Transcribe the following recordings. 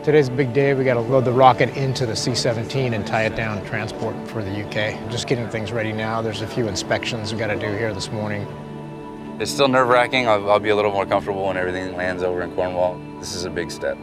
Today's a big day. We got to load the rocket into the C-17 and tie it down and transport for the UK. Just getting things ready now. There's a few inspections we got to do here this morning. It's still nerve-wracking. I'll be a little more comfortable when everything lands over in Cornwall. This is a big step.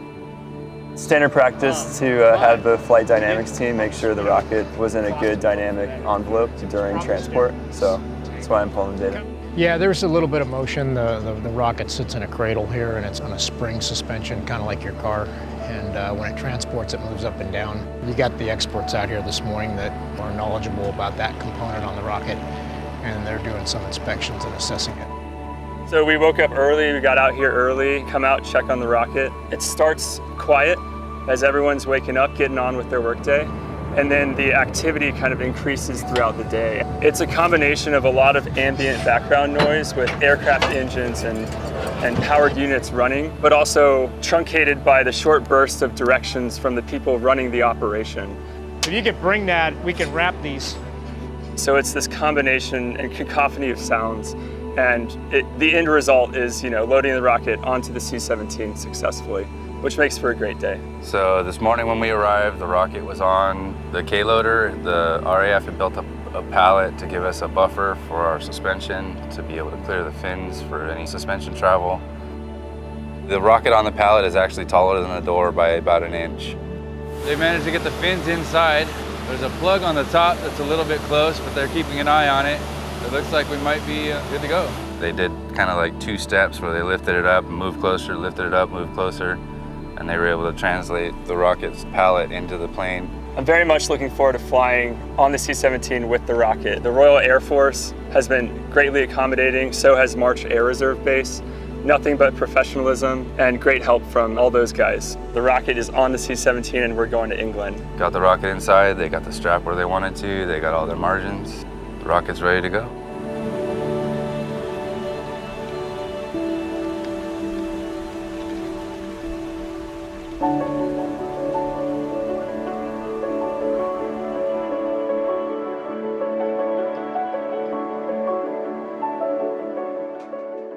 Standard practice to have the flight dynamics team make sure the rocket was in a good dynamic envelope during transport. So that's why I'm pulling data. Yeah, there's a little bit of motion. The rocket sits in a cradle here and it's on a spring suspension, kind of like your car. And when it transports, it moves up and down. You got the experts out here this morning that are knowledgeable about that component on the rocket, and they're doing some inspections and assessing it. So we woke up early, we got out here early, come out, check on the rocket. It starts quiet as everyone's waking up, getting on with their workday. And then the activity kind of increases throughout the day. It's a combination of a lot of ambient background noise with aircraft engines and powered units running, but also truncated by the short bursts of directions from the people running the operation. If you could bring that, we can wrap these. So it's this combination and cacophony of sounds, and the end result is, loading the rocket onto the C-17 successfully, which makes for a great day. So this morning when we arrived, the rocket was on the K-loader. The RAF had built up a pallet to give us a buffer for our suspension to be able to clear the fins for any suspension travel. The rocket on the pallet is actually taller than the door by about an inch. They managed to get the fins inside. There's a plug on the top that's a little bit close, but they're keeping an eye on it. It looks like we might be good to go. They did kind of like 2 steps where they lifted it up, moved closer, lifted it up, moved closer, and they were able to translate the rocket's pallet into the plane. I'm very much looking forward to flying on the C-17 with the rocket. The Royal Air Force has been greatly accommodating, so has March Air Reserve Base. Nothing but professionalism and great help from all those guys. The rocket is on the C-17 and we're going to England. Got the rocket inside, they got the strap where they wanted to, they got all their margins. The rocket's ready to go.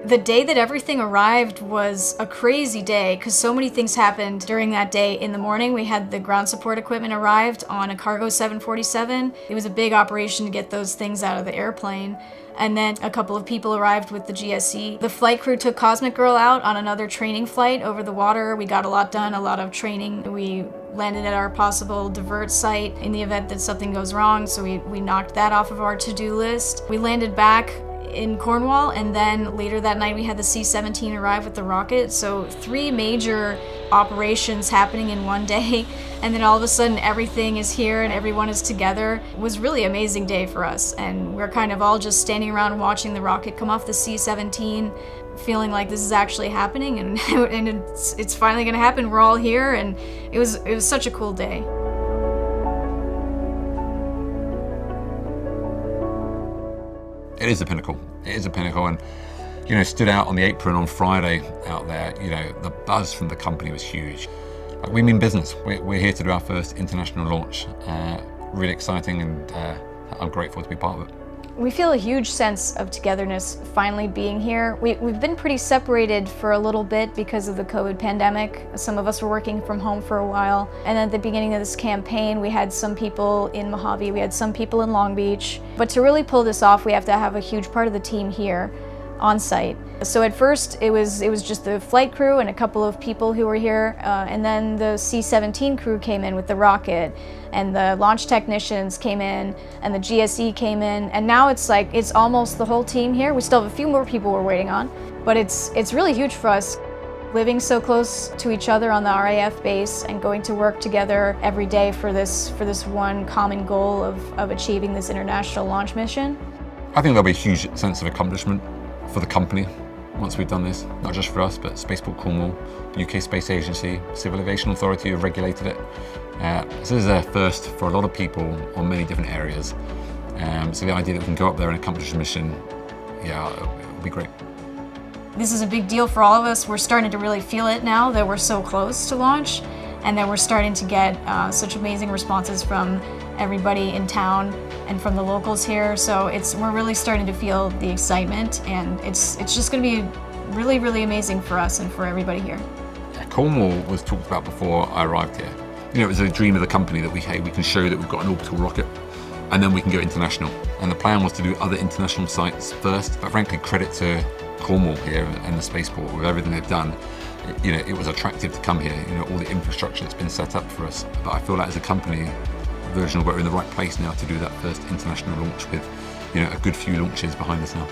The day that everything arrived was a crazy day because so many things happened during that day. In the morning, we had the ground support equipment arrived on a cargo 747. It was a big operation to get those things out of the airplane. And then a couple of people arrived with the GSE. The flight crew took Cosmic Girl out on another training flight over the water. We got a lot done, a lot of training. We landed at our possible divert site in the event that something goes wrong, so we knocked that off of our to-do list. We landed back in Cornwall, and then later that night we had the C-17 arrive with the rocket. So 3 major operations happening in one day, and then all of a sudden everything is here and everyone is together. It was really an amazing day for us, and we're kind of all just standing around watching the rocket come off the C-17, feeling like this is actually happening, and it's finally gonna happen. We're all here, and it was such a cool day. It is a pinnacle. It is a pinnacle, and stood out on the apron on Friday out there. The buzz from the company was huge. We mean business. We're here to do our first international launch. Really exciting, and I'm grateful to be part of it. We feel a huge sense of togetherness finally being here. We've been pretty separated for a little bit because of the COVID pandemic. Some of us were working from home for a while. And at the beginning of this campaign, we had some people in Mojave, we had some people in Long Beach. But to really pull this off, we have to have a huge part of the team here on site. So at first it was just the flight crew and a couple of people who were here, and then the C-17 crew came in with the rocket, and the launch technicians came in, and the GSE came in, and now it's almost the whole team here. We still have a few more people we're waiting on, but it's really huge for us. Living so close to each other on the RAF base and going to work together every day for this one common goal of achieving this international launch mission. I think there'll be a huge sense of accomplishment for the company once we've done this, not just for us, but Spaceport Cornwall, UK Space Agency, Civil Aviation Authority who have regulated it. This is a first for a lot of people on many different areas. So the idea that we can go up there and accomplish a mission, it'll be great. This is a big deal for all of us. We're starting to really feel it now that we're so close to launch, and that we're starting to get such amazing responses from everybody in town and from the locals here. So we're really starting to feel the excitement, and it's just going to be really, really amazing for us and for everybody here. Cornwall was talked about before I arrived here. You know, it was a dream of the company that we can show that we've got an orbital rocket, and then we can go international. And the plan was to do other international sites first, but frankly, credit to Cornwall here and the spaceport with everything they've done. You know, it was attractive to come here, you know, all the infrastructure that's been set up for us. But I feel like as a company, Virgin, we're in the right place now to do that first international launch with, you know, a good few launches behind us now.